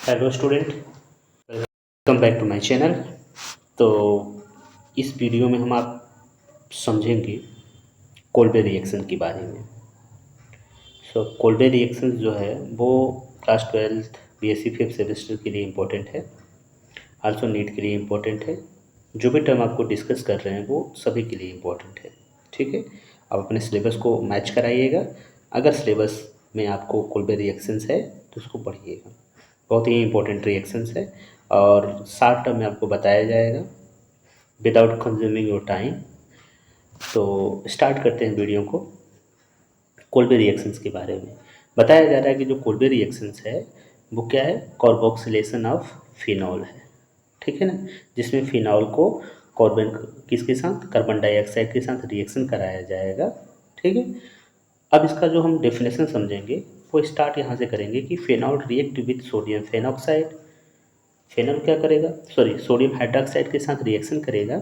Hello student, welcome back to my channel. तो इस video में हम आप समझेंगे कोल्बे रिएक्शन के बारे में। कोल्बे रिएक्शन जो है वो class 12th BSc fifth semester के लिए इम्पोर्टेंट है, आल्सो नीट के लिए इम्पोर्टेंट है। जो भी टर्म आपको डिस्कस कर रहे हैं वो सभी के लिए इम्पोर्टेंट है। ठीक है, आप अपने सिलेबस को मैच कराइएगा। अगर सिलेबस में आपको कोल्बे रिएक्शंस है तो उसको पढ़िएगा, बहुत ही इंपॉर्टेंट रिएक्शंस है और शॉर्ट टर्म में आपको बताया जाएगा विदाउट कंज्यूमिंग योर टाइम। तो स्टार्ट करते हैं वीडियो को। कोल्बे रिएक्शंस के बारे में बताया जा रहा है कि जो कोल्बे रिएक्शंस है वो क्या है, कार्बोक्सिलेशन ऑफ फिनॉल है। ठीक है ना, जिसमें फिनॉल को कार्बन किसके साथ, कार्बन डाइऑक्साइड के साथ रिएक्शन कराया जाएगा। ठीक है, अब इसका जो हम डेफिनेशन समझेंगे वो स्टार्ट यहाँ से करेंगे कि phenol react with sodium phenoxide. Phenol क्या करेगा, सोडियम हाइड्रोक्साइड के साथ रिएक्शन करेगा,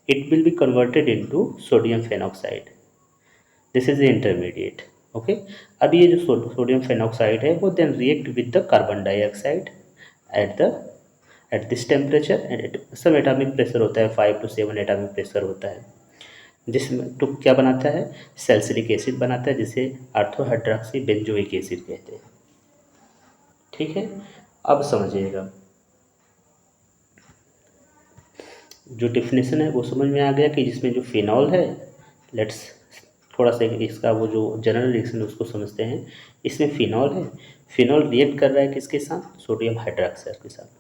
it will be converted into sodium phenoxide. This is the intermediate. Okay, अब ये जो सोडियम फेनॉक्साइड है वो then react with the carbon dioxide at this temperature and सब एटॉमिक प्रेशर होता है 5 to 7 एटॉमिक प्रेशर होता है, जिसमें तो क्या बनाता है, सैलिसिलिक एसिड बनाता है जिसे ऑर्थो हाइड्रोक्सी बेंजोइक एसिड कहते हैं। ठीक है, अब समझिएगा जो डिफिनेशन है वो समझ में आ गया कि जिसमें जो फिनॉल है, लेट्स थोड़ा सा इसका वो जो जनरल रिएक्शन है उसको समझते हैं। इसमें फिनॉल है, फिनॉल रिएक्ट कर रहा है किसके साथ, सोडियम हाइड्रोक्साइड के साथ।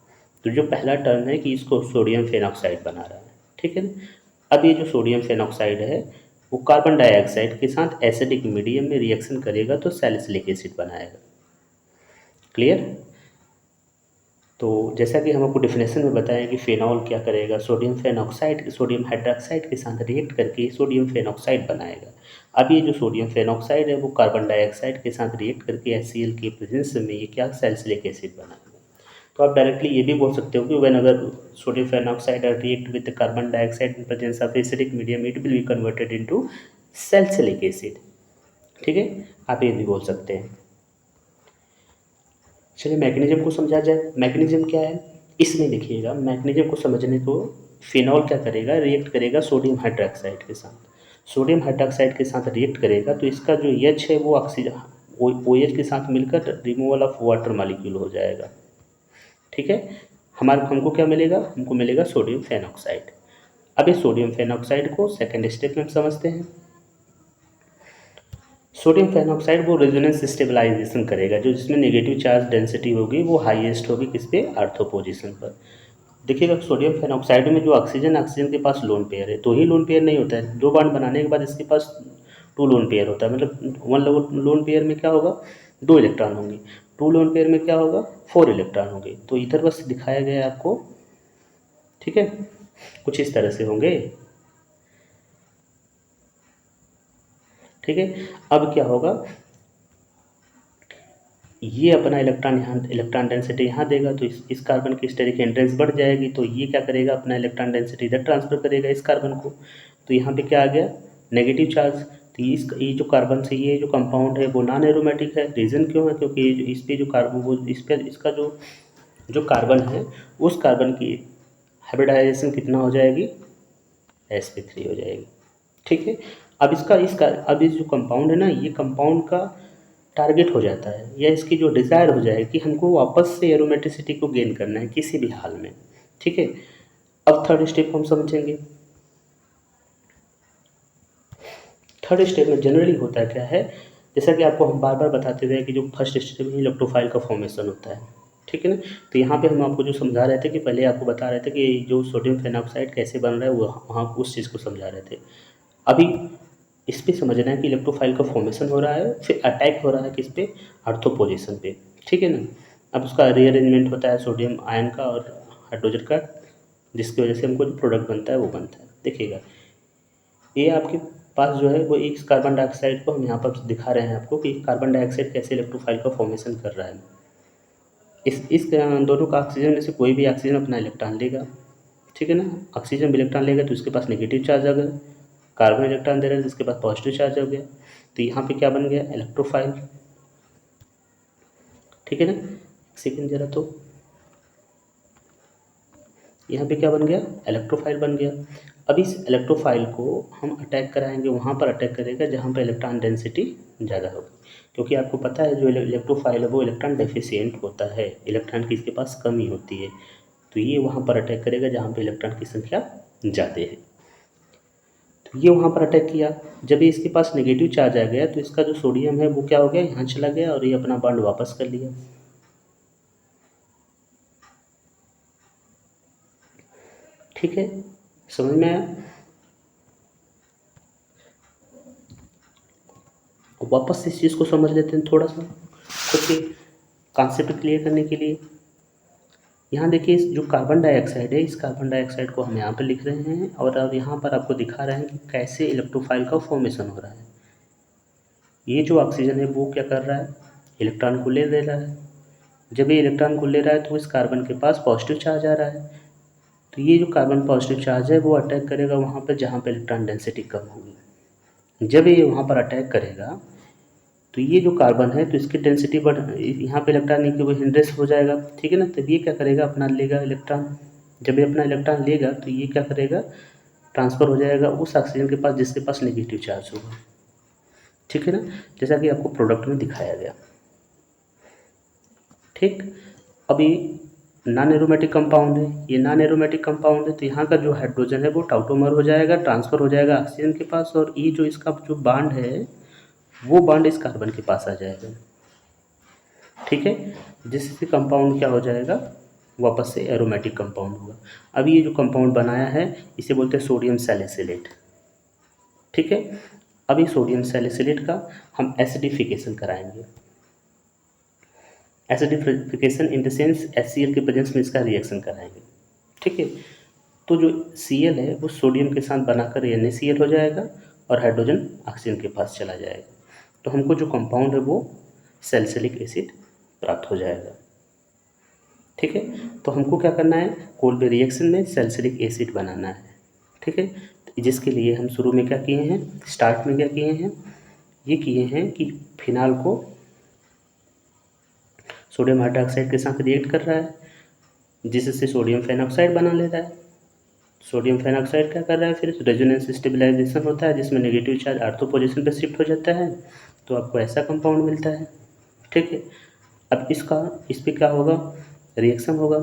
तो जो पहला टर्म है कि इसको सोडियम फेनॉक्साइड बना रहा है। ठीक है ना, अब ये जो सोडियम फेनॉक्साइड है वो कार्बन डाइऑक्साइड के साथ एसिडिक मीडियम में रिएक्शन करेगा तो सैलिसिलिक एसिड बनाएगा। क्लियर। तो जैसा कि हम आपको डिफिनेशन में बताएं कि फिनॉल क्या करेगा, सोडियम फेनॉक्साइड सोडियम हाइड्रोक्साइड के साथ रिएक्ट करके सोडियम फेनॉक्साइड बनाएगा। अब ये जो सोडियम फेनॉक्साइड है वो कार्बन डाइऑक्साइड के साथ रिएक्ट करके HCl के प्रेजेंस में ये क्या, सैलिसिलिक एसिड बनाएगा। तो आप डायरेक्टली ये भी बोल सकते हो कि व्हेन अगर sodium phenoxide react with carbon dioxide in presence of acidic medium it will be converted into salicylic acid. ठीक है, आप ये भी बोल सकते हैं। चलिए मैकेनिज्म को समझा जाए। मैकेनिज्म क्या है, इसमें देखिएगा मैकेनिज्म को समझने को, फिनॉल क्या करेगा, रिएक्ट करेगा सोडियम हाइड्रोक्साइड के साथ। सोडियम हाइड्रोक्साइड के साथ रिएक्ट करेगा तो इसका जो H है वो ऑक्सीजन OH के साथ मिलकर रिमूवल ऑफ वाटर मॉलिक्यूल हो जाएगा। ठीक है, हमको क्या मिलेगा, हमको मिलेगा सोडियम फेनॉक्साइड। अब इस सोडियम फेनॉक्साइड को सेकेंड स्टेप में हम समझते हैं। सोडियम फेनॉक्साइड वो रेजोनेंस स्टेबलाइजेशन करेगा, जो जिसमें नेगेटिव चार्ज डेंसिटी होगी वो हाईएस्ट होगी किस पे, आर्थो पोजीशन पर। देखिएगा सोडियम फेनॉक्साइड में जो ऑक्सीजन के पास लोन पेयर है, दो ही लोन पेयर नहीं होता है, दो बॉन्ड बनाने के बाद इसके पास 2 लोन पेयर होता है। मतलब 1 लोन पेयर में क्या होगा, 2 इलेक्ट्रॉन होंगे, 2 लोन पेयर में क्या होगा, 4 इलेक्ट्रॉन होंगे। तो इधर बस दिखाया गया है आपको। ठीक है, कुछ इस तरह से होंगे। ठीक है, अब क्या होगा, ये अपना इलेक्ट्रॉन यहाँ, इलेक्ट्रॉन डेंसिटी यहाँ देगा तो इस कार्बन की स्टेरिक एंट्रेंस बढ़ जाएगी, तो ये क्या करेगा, अपना इलेक्ट्रॉन डेंसिटी इधर ट्रांसफर करेगा इस कार्बन को। तो यहाँ पे क्या आ गया, नेगेटिव चार्ज। तो ये जो कार्बन से ये जो कंपाउंड है वो नॉन एरोमेटिक है। रीज़न क्यों है, क्योंकि ये इस पे जो कार्बन वो इस पर इसका जो कार्बन है उस कार्बन की हाइब्रिडाइजेशन कितना हो जाएगी, sp3 हो जाएगी। ठीक है, अब अब इस जो कंपाउंड है ना, ये कंपाउंड का टारगेट हो जाता है या इसकी जो डिज़ायर हो जाए कि हमको वापस से एरोमेटिसिटी को गेन करना है किसी भी हाल में। ठीक है, अब थर्ड स्टेप हम समझेंगे। थर्ड स्टेप में जनरली होता क्या है, जैसा कि आपको हम बार बार बताते हुए कि जो फर्स्ट स्टेप में इलेक्ट्रोफाइल का फॉर्मेशन होता है। ठीक है ना, तो यहाँ पे हम आपको जो समझा रहे थे कि पहले आपको बता रहे थे कि जो सोडियम फेनॉक्साइड कैसे बन रहा है वो वहाँ उस चीज़ को समझा रहे थे। अभी इस पे समझना है कि इलेक्ट्रोफाइल का फॉर्मेशन हो रहा है, फिर अटैक हो रहा है किस पे, आर्थो पोजीशन पे। ठीक है ना, अब उसका रीअरेंजमेंट होता है सोडियम आयन का और हाइड्रोजन का, जिसकी वजह से हमको जो प्रोडक्ट बनता है वो बनता है। देखिएगा ये आपके पास जो है वो एक कार्बन डाइऑक्साइड को हम यहाँ पर दिखा रहे हैं आपको कि कार्बन डाइऑक्साइड कैसे इलेक्ट्रोफाइल का फॉर्मेशन कर रहा है। इस दोनों का ऑक्सीजन में से कोई भी ऑक्सीजन अपना इलेक्ट्रॉन लेगा। ठीक है ना, ऑक्सीजन भी इलेक्ट्रॉन लेगा तो इसके पास नेगेटिव चार्ज आ गया, कार्बन इलेक्ट्रॉन दे रहा है जिसके पास पॉजिटिव चार्ज हो गया, तो यहाँ पे क्या बन गया, इलेक्ट्रोफाइल। ठीक है ना, सेकेंड जरा तो यहाँ पे क्या बन गया, इलेक्ट्रोफाइल बन गया। अब इस इलेक्ट्रोफाइल को हम अटैक कराएंगे, वहाँ पर अटैक करेगा जहाँ पर इलेक्ट्रॉन डेंसिटी ज़्यादा होगी, क्योंकि आपको पता है जो इलेक्ट्रोफाइल है वो इलेक्ट्रॉन डेफिशिएंट होता है, इलेक्ट्रॉन की इसके पास कमी होती है। तो ये वहाँ पर अटैक करेगा जहाँ पर इलेक्ट्रॉन की संख्या ज़्यादा है। तो ये वहाँ पर अटैक किया, जब ये इसके पास नेगेटिव चार्ज आ गया तो इसका जो सोडियम है वो क्या हो गया, यहाँ चला गया और ये अपना बॉन्ड वापस कर लिया। ठीक है, समझ में आया। वापस से इस चीज़ को समझ लेते हैं थोड़ा सा खुद के कॉन्सेप्ट क्लियर करने के लिए। यहाँ देखिए, इस जो कार्बन डाइऑक्साइड है, इस कार्बन डाइऑक्साइड को हम यहाँ पर लिख रहे हैं और अब यहाँ पर आपको दिखा रहे हैं कि कैसे इलेक्ट्रोफाइल का फॉर्मेशन हो रहा है। ये जो ऑक्सीजन है वो क्या कर रहा है, इलेक्ट्रॉन को ले रहा है। जब ये इलेक्ट्रॉन को ले रहा है तो इस कार्बन के पास पॉजिटिव चार्ज आ रहा है। तो ये जो कार्बन पॉजिटिव चार्ज है वो अटैक करेगा वहाँ पर जहाँ पर इलेक्ट्रॉन डेंसिटी कम होगी। जब ये वहाँ पर अटैक करेगा तो ये जो कार्बन है तो इसकी डेंसिटी बढ़, यहाँ पे इलेक्ट्रॉन नहीं, वो हिंड्रेस हो जाएगा, ठीक है ना। तब ये क्या करेगा, अपना लेगा इलेक्ट्रॉन। जब ये अपना इलेक्ट्रॉन लेगा तो ये क्या करेगा, ट्रांसफ़र हो जाएगा उस ऑक्सीजन के पास जिसके पास नेगेटिव चार्ज होगा, ठीक है ना, जैसा कि आपको प्रोडक्ट में दिखाया गया। ठीक, अभी नॉन एरोमेटिक कंपाउंड है, ये नॉन एरोमेटिक कंपाउंड है, तो यहाँ का जो हाइड्रोजन है वो टाउटोमर हो जाएगा, ट्रांसफ़र हो जाएगा ऑक्सीजन के पास, और ये जो इसका जो बॉन्ड है वो बॉन्ड इस कार्बन के पास आ जाएगा, ठीक है, जिससे कंपाउंड क्या हो जाएगा, वापस से एरोमेटिक कंपाउंड होगा। अब ये जो कंपाउंड बनाया है इसे बोलते हैं सोडियम सैलिसिलेट, ठीक है। अब इस सोडियम सैलिसिलेट का हम एसिडिफिकेशन कराएंगे। Acidification in the sense HCl के प्रेजेंस में इसका रिएक्शन कराएंगे, ठीक है। तो जो Cl है वो सोडियम के साथ बनाकर NaCl हो जाएगा और हाइड्रोजन ऑक्सीजन के पास चला जाएगा। तो हमको जो कंपाउंड है वो सैलिसिलिक एसिड प्राप्त हो जाएगा, ठीक है। तो हमको क्या करना है, कोलबे रिएक्शन में सैलिसिलिक एसिड बनाना है, ठीक है। जिसके लिए हम शुरू में क्या किए हैं, स्टार्ट में क्या किए हैं, ये किए हैं कि फिनाल को सोडियम हाइड्रोक्साइड के साथ रिएक्ट कर रहा है, जिससे सोडियम फेनॉक्साइड बना ले रहा है। सोडियम फेनॉक्साइड क्या कर रहा है, फिर रेजोनेंस स्टेबलाइजेशन होता है जिसमें नेगेटिव चार्ज ऑर्थो पोजीशन पर शिफ्ट हो जाता है, तो आपको ऐसा कंपाउंड मिलता है, ठीक है। अब इस पर क्या होगा, रिएक्शन होगा,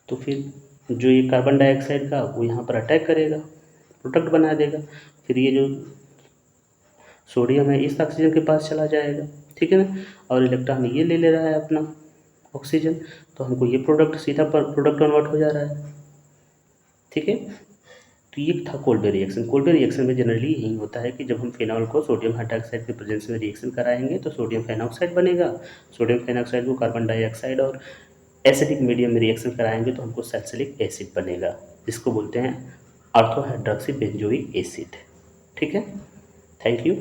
तो फिर जो ये कार्बन डाइऑक्साइड का वो यहाँ पर अटैक करेगा, प्रोडक्ट बना देगा। फिर ये जो सोडियम है इस ऑक्सीजन के पास चला जाएगा, ठीक है ना, और इलेक्ट्रॉन ये ले रहा है अपना ऑक्सीजन, तो हमको ये प्रोडक्ट सीधा पर प्रोडक्ट कन्वर्ट हो जा रहा है, ठीक है। तो ये था कोल्बे रिएक्शन। कोल्बे रिएक्शन में जनरली यही होता है कि जब हम फिनॉल को सोडियम हाइड्रोक्साइड के प्रेजेंस में रिएक्शन कराएंगे तो सोडियम फेनॉक्साइड बनेगा, सोडियम फेनॉक्साइड को कार्बन डाइऑक्साइड और एसिडिक मीडियम में रिएक्शन कराएंगे तो हमको सैलिसिलिक एसिड बनेगा, जिसको बोलते हैं ऑर्थो हाइड्रोक्सी बेंजोइक एसिड, ठीक है। Thank you.